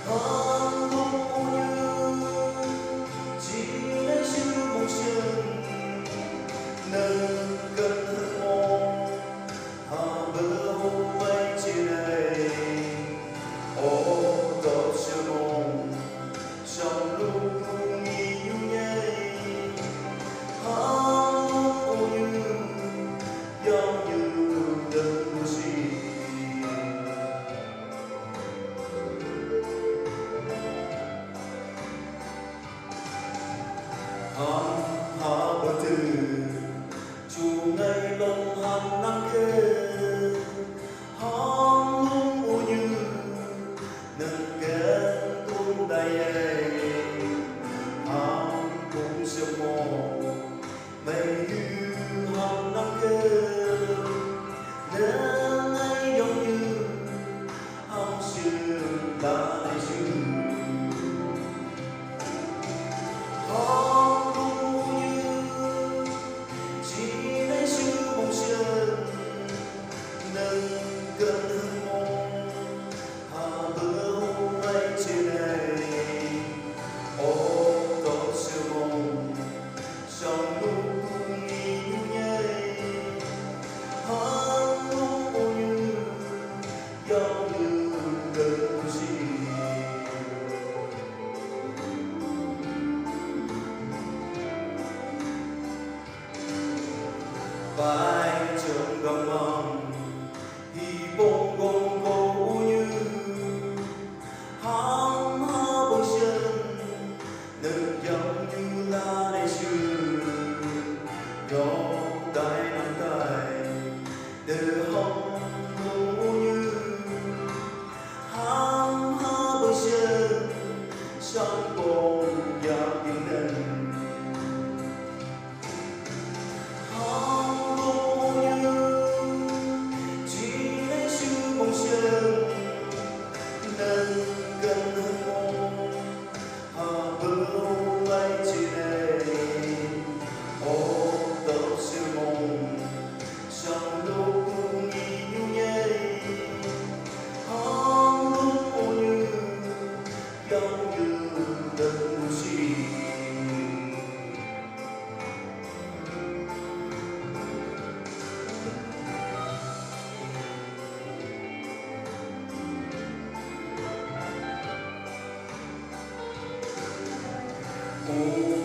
한국 오늘 지내 실목신 nâng cân thân môn hà bờ hôm bay trên này ô tô siêu môn trong lúc cùng nghi nhây hát ô như giống như đừng gì hát hà bờ từ chu ngày lòng hàng năm kê hong lung u như nâng kén tung đầy hong cũng siêu mô mây như hàng năm kê nên ngày giống như hong siêu đã đầy siêu nâng cơn hương môn hà bờ hôm bay trên này ô tô siêu môn trong lúc cùng nghi nhây hát lúc ô như giống như đừng gì vai trường gầm mầm hi bông gông cô như hám há bông chân nâng giống như là đầy sư gió tay nắm tay từ hông cô như hám há bông chân trong bông giặc tiếng nâng nâng cân hương môn hà bờ hôm bay trên này ô tô siêu môn trong lúc cùng nghi nhây hong lúc ô như giống như đừng gì oh